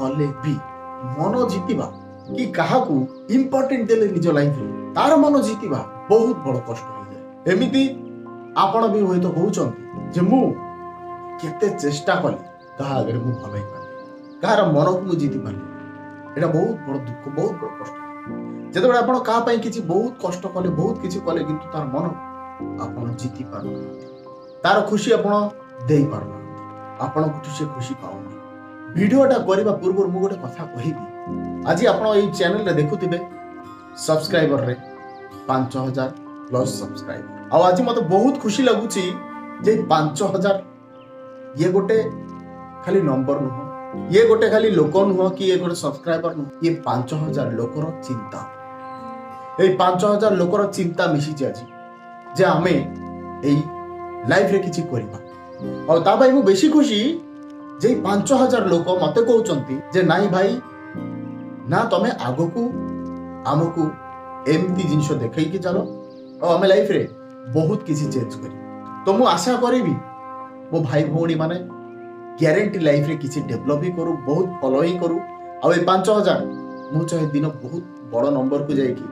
कले भी मन जितिबा कि काहाकू इंपोर्टेंट देले निज लाइफ रे तार मन जितिबा बहुत बड़ कष्ट हो जाए। एमिति आपण भी होय तो कहउचंती जे मु केते चेष्टा कली कहा आगे मु भल ही पाली कहार मन को मु जीति पाली एटा बहुत बड़ दुख बहुत बड़ कष्ट। जेतेबेले आपण का पई किछि बहुत कष्ट कले बहुत किछि कले किंतु तार मन आपण जीति पारु तार खुशी आपण देई पारु आपण को से खुशी पाउनी। वीडियोटा करबा पूर्व मु गोटे कथा कहिबी आज आपण एई चैनल रे देखुथिबे सब्सक्राइबर रे 5000 प्लस सब्सक्राइबर आ आज मते बहुत खुशी लागुची जे 5000 ये गोटे खाली नंबर नुह ये गोटे खाली लोक नुह कि ये गोटे सब्सक्राइबर नुह ये 5000 लोकर चिंता ए 5000 लोकर चिंता मिसी आज जे आमे एई लाइफ रे किछि करबा और ता भाई मु बेसी खुशी जे 5000 लोक मते कहउचंती जे नाई भाई ना तमे आगो को आमको एमती जिनिस देखै कि चलो और आमे लाइफ रे बहुत किछि चेंज करी। तो मु आशा करिबी मो भाई भौणी माने ग्यारंटी लाइफ रे किछि डेवलप ही करू बहुत फॉलो ही करू आ 5000 मु चाहे दिन बहुत बड़ नंबर को जाई कि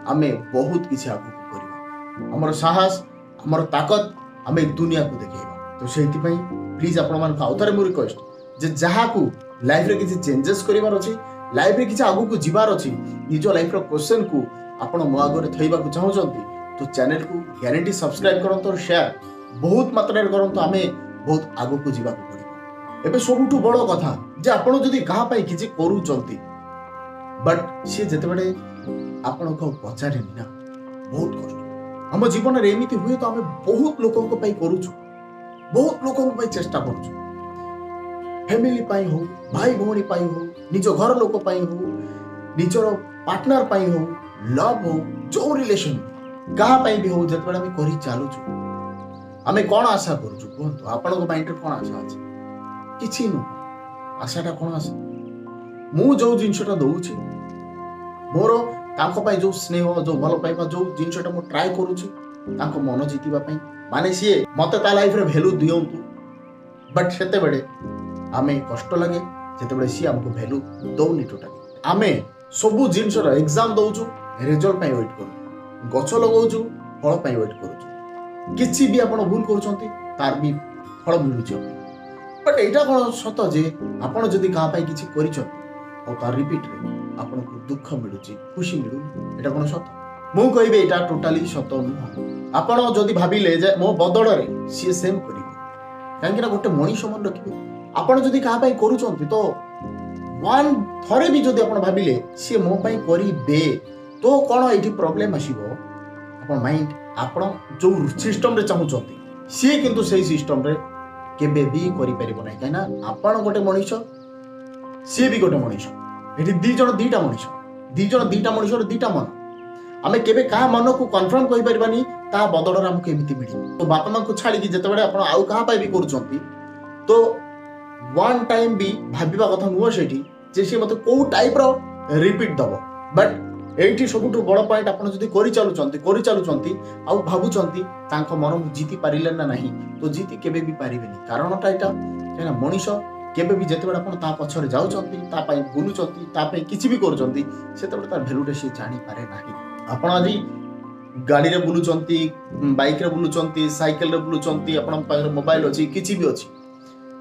आमे बहुत किछि आगो को करिबा हमर साहस हमर ताकत आमे दुनिया को देखेबा। तो सेति पई प्लीज आपण मान आउथरे मु रिक्वेस्ट जे जहा को लाइफ रे किछि चेंजेस करिवार अछि लाइफ रे किछि आगो को जिबार अछि निजो लाइफ रो क्वेश्चन को आपण मो आगरे थैबा को चाहउचंती तो चैनल को ग्यारंटी सब्सक्राइब करंतो और शेयर बहुत मात्रा रे करंतो आमे बहुत आगो को जिबा को पड़िबो। एबे सबुठु बड़ कथा जे आपण जदी कहा पई किछि करूचंती बट से जेतेबेले आपण को पचारेनी ना बहुत कष्ट हम जीवन रे एमिति हुए तो आमे बहुत लोकन को पई करूछु बहुत लोकन को पई चेष्टा करूछु फैमिली पाई हो भाई भौणी पाई हो निजो घर लोक पाई हो निजर पार्टनर पाई हो लव हो जो रिलेशन कहा पाई भी हो जतबेले हम करी चालुछु आमे कोन आशा करूछु कोन आपण को माइंड रे कोन आशा अछि किछि नु आशाटा कोन आशा मु जो जिंसटा दउछि मोर तांको पाई जो स्नेह जो भल पाइबा जो जिंसटा मु ट्राई करूछि तांको मन जितिबा पई माने सिए मते ता लाइफ रे वैल्यू दियंतु बट सेते बेडे आमे कष्ट लागे जेते बेडे सी हमको वैल्यू दउनी टोटली आमे सबु जिंस रो एग्जाम दउछु रिजल्ट पई वेट करू गछ लगाउछु फल पई वेट करूछु किछि भी आपण भूल करूछंती तार भी फल मिलुछ बट एटा कोन सत जे आपण जदी का पई किछि करिछंती और तार रिपीट रे आपण को दुख मिलुची खुशी मिलु एटा कोन सत मु कहबे एटा टोटली सत नुह। आपण जदी भाबिले जे मो बदड़ रे सी सेम करिवो काहेकि ना गोटे मनीष मन रखिबे आपण जदी का पई करूछंती तो वन थरे भी जदी आपण भाबिले सी मो पई करिबे तो कोन एठी प्रॉब्लम आसीबो आपण माइंड आपण जो सिस्टम रे चाहुचंती सी किंतु सेही सिस्टम रे केबे भी करि परिबो नै काहेना आपण गोटे मनीष सी भी गोटे मनीष एठी दी जण दीटा मनीष दी जण दीटा मनीष रो दीटा मन आमे केबे का मन को कन्फर्म कहि परिबानी ता बदडर हमको एमिति मिली। तो बापा मां को छाड़ी कि जतबेले आपण आउ कहा पाई भी करूचंती तो वन टाइम भी भाबिबा कथा नुह सेठी जे से मते को टाइप रो रिपीट दबो बट एठी सबुठु बड़ पॉइंट आपण जदी करि चालुचंती आउ भाबुचंती तांको मन जीति पारिले ना नाही तो जीति केबे भी पारिबेनी कारणटा एटा केना मनीष केबे भी जेतेबेले आपण ता पछरे जाउचंती ता पई बुलुचंती ता पई किछि भी करूचंती सेतेबेले तार वैल्यूटा से जानि पारे नाही। आपण आजि गाड़ी रे बुलुचंती बाइक रे बुलुचंती साइकिल रे बुलुचंती आपण पाखरे मोबाइल अछि किछि भी अछि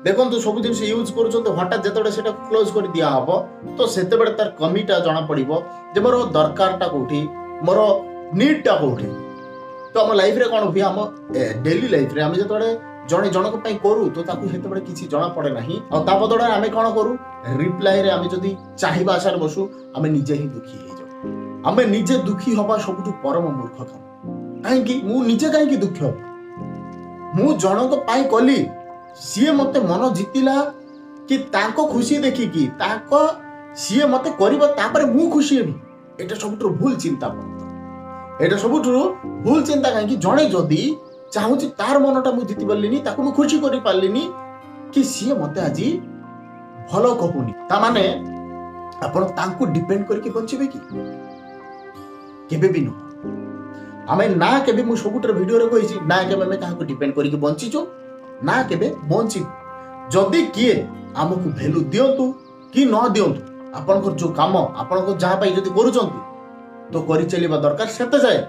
देखो तो सब दिन से यूज करूचंती हठात जेतेबेले सेटा क्लोज कर दिया हबो तो सेतेबेले तार कमीटा जणा पड़िबो जे मोर दरकारटा कोठी मोर नीडटा कोठी। तो हम लाइफ रे कोन हुई हम डेली लाइफ रे हम जेतेबेले जणे जनक पई करू तो ताकू हेतेबेले किछि जणा पड़े नाही और ता बदडा आमे कोन करू रिप्लाई रे आमे जदी चाहिबा आशार बसु आमे निजे ही दुखी हे जाऊ आमे निजे दुखी हबा सबुठु परम मूर्ख काम काहेकि मु निजे काहेकि दुखी हो मु जनक पई कली सीए मते मन जितिला कि तांको खुशी देखि कि तांको सीए मते करिवो तापरे मु खुशी हेबी एटा सबुठु भूल चिंता पड़ता एटा सबुठु भूल चिंता काहेकि जणे जदी चाहूची तार मनटा मु जिति परलिनी ताको मु खुशी करि पारलिनी कि सीए मते आजी भलो कहूनी ता माने आपण तांको डिपेंड करके बंचिबे कि केबे भी न आमे ना केबे मु सबुटर वीडियो रे कहिछि ना केबे मे काहाको डिपेंड करके बंचिचो ना केबे बंची जदी किए हमकु वैल्यू दियंतु कि न दियंतु आपनकर जो काम आपनकर जहाँ पाई जदि करूचंती तो करि चलिबा दरकार सेते जाए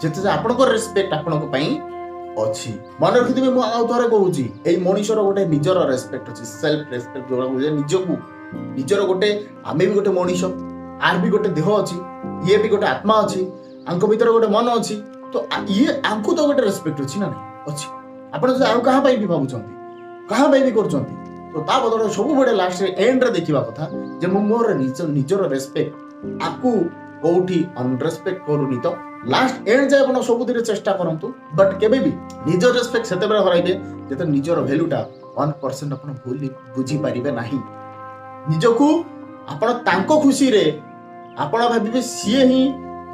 जेते जाए आपनकर रेस्पेक्ट आपनक पई अछि मन रखिथिबे मु आउ थरे कहूची एई मनुष्यर गोटे निजर रेस्पेक्ट अछि सेल्फ रेस्पेक्ट जोड़ा बुझे निजकू निजर गोटे आमे भी गोटे मनुष्य आर भी गोटे देह अछि ये भी गोटे आत्मा अछि आंको भीतर गोटे मन अछि तो ये आंको तो गोटे रेस्पेक्ट अछि ना नहीं अछि आपण जे आउ कहा पाई भी भाबुचंती कहा पाई भी करचंती तो ता बदल सब बड़े लास्ट रे एंड रे देखिबा कथा जे मु मोर निजर रेस्पेक्ट आकू कोठी अनरेस्पेक्ट करूनी तो लास्ट एंड जाए आपण सब दिरे चेष्टा करंतु बट केबे भी निजर रेस्पेक्ट सेते बेला हराइबे जेते निजर वैल्यूटा 1% आपण भूली बुझी पारिबे नाही निजकू आपण तांको खुशी रे आपण भाबिबे सिए ही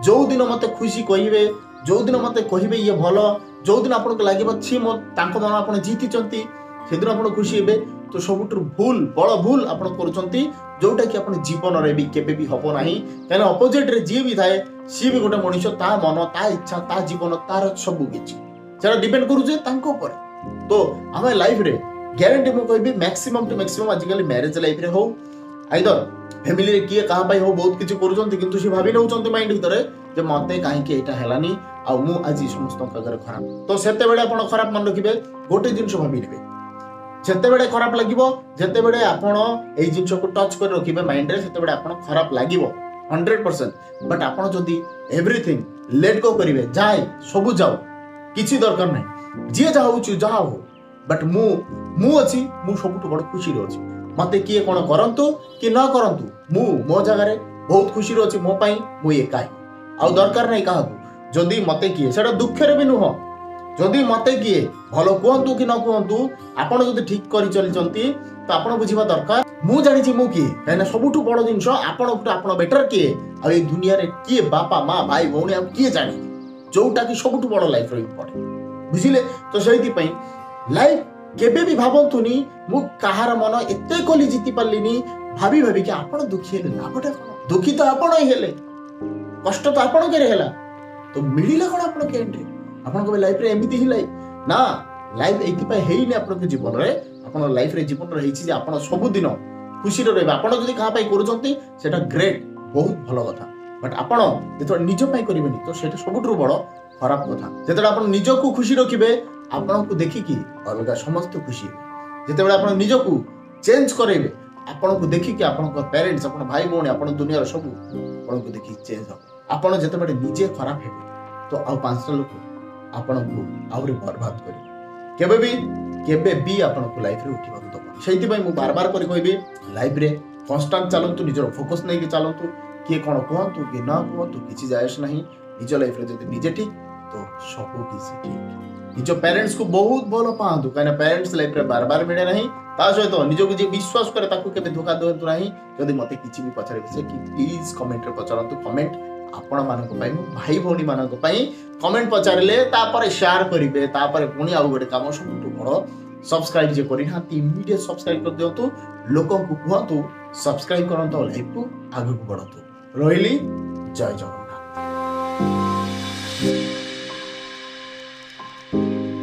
जो दिन मते खुशी कहिबे जो दिन मते कहिबे ये भलो जो दिन आपण को लागिबो छी मो तांको मन आपण जीति चंती सेदिन आपण खुशी हेबे तो सबुठु भूल बड़ भूल आपण करूचंती जोटा कि आपण जीवन रे भी केबे भी हबो नाही काने अपोजिट रे जे भी थाए सी भी गोटे मनुष्य ता मन ता इच्छा ता जीवन तार सब किछि सेटा डिपेंड करू जे तांको ऊपर तो हमें लाइफ रे गारंटी मु कहबी मैक्सिमम टू मैक्सिमम आजिकल मैरिज लाइफ रे हो आइदर फैमिली रे किए कहा पाई हो बहुत किछि करूचंती किंतु से भाबी नउचंती माइंड भीतर जे मते काहे कि एटा हेलानी आ मु आज समस्त का खराब तो सेते बेले आपण खराब मन रखिबे गोटे जिंस भाबी नेबे जेते बेले खराब लागिबो जेते बेले आपण एई जिंस को टच कर रखिबे माइंड रे सेते बेले आपण खराब लागिबो 100% बट आपण जदी एवरीथिंग लेट गो करिवे जाय सब जाओ किछि दरकार नै जे जाऊ छु जाओ बट मु अछि मु सबटु बड़ खुशी रे अछि मते किए कोन करंतु कि न करंतु मु मो जगह रे बहुत खुशी रे अछि मो पई मु एकाई आ दरकार नै काहू जदी मते किए सेटा दुख रे भी नुह जदि मते किए भलो कहतु कि न कहतु आपण जदि ठीक करि चली चंती तो आपण बुझिबा दरकार मु जानि छी मु किए काइना सबुठु बड़ जिंस आपण बेटर किए आ ए दुनिया रे किए बापा माँ भाई भौणी आ किए जानि जोटा कि सबुठु बड़ लाइफ रे इम्पोर्टेंट बुझिले तो सेहिति पई लाइफ केबे भी भाबंतुनी मु काहार मन एते कोली जीति पालिनी भाबी भाबी कि आपण दुखी हेले लाभटा कोन दुखी तो आपण ही हेले कष्ट तो आपण के हेला तो मिलिला कोन आपण के एंट्री आपण को लाइफ रे एमिति ही लाइफ ना लाइफ एति पय हेइने आपण के जीवन रे आपण लाइफ रे जीवन रे हेछि जे आपण सब दिन खुशी रे रहबा आपण जदी कहा पय करूचंती सेटा ग्रेट बहुत भलो कथा बट आपण जेतो निज पय करिवेनी तो सेटा सबुठु बड़ खराब कथा जेतो आपण निज को खुशी रखिबे आपण को देखि कि अलगा समस्त खुशी जेते बेला आपण निज को चेंज करेबे आपण को देखि कि आपण को पेरेंट्स आपण भाई बहन आपण दुनिया रे सब आपण को देखि चेंज हो आपण जेते बेला निजे खराब हेबे तो आ पांचटा लोक आपण को आउरी बर्बाद करी केबे भी आपण को लाइफ रे उठिबा दबा सेति पय मु बार बार करी कहबी लाइफ रे कांस्टेंट चलंतु निजर फोकस नै कि चलंतु किए कोन कहंतु कि ना कहंतु किछि जायस नहीं निज लाइफ रे जदि निजे ठीक तो सब किछि ठीक निज पेरेंट्स को बहुत भलो पांतु काना पेरेंट्स लाइफ रे बार बार मिले नहीं ता सहित निज को जे विश्वास करे ताकू केबे धोखा देंतु नहीं जदि मते किछि भी पछारे से कि प्लीज कमेंट रे पछारंतु कमेंट आपण मानक पई भाई भौणी मानक पई कमेंट पचारिले तापर शेयर करिवे तापर पुणी आउ गोटे काम सबटु बड़ सब्सक्राइब जे करि हां इमीडिएट सब्सक्राइब कर दियंतु लोकन को कहतु सब्सक्राइब करंतु लाइव को आगु बढ़तु रहिली जय जगन्नाथ।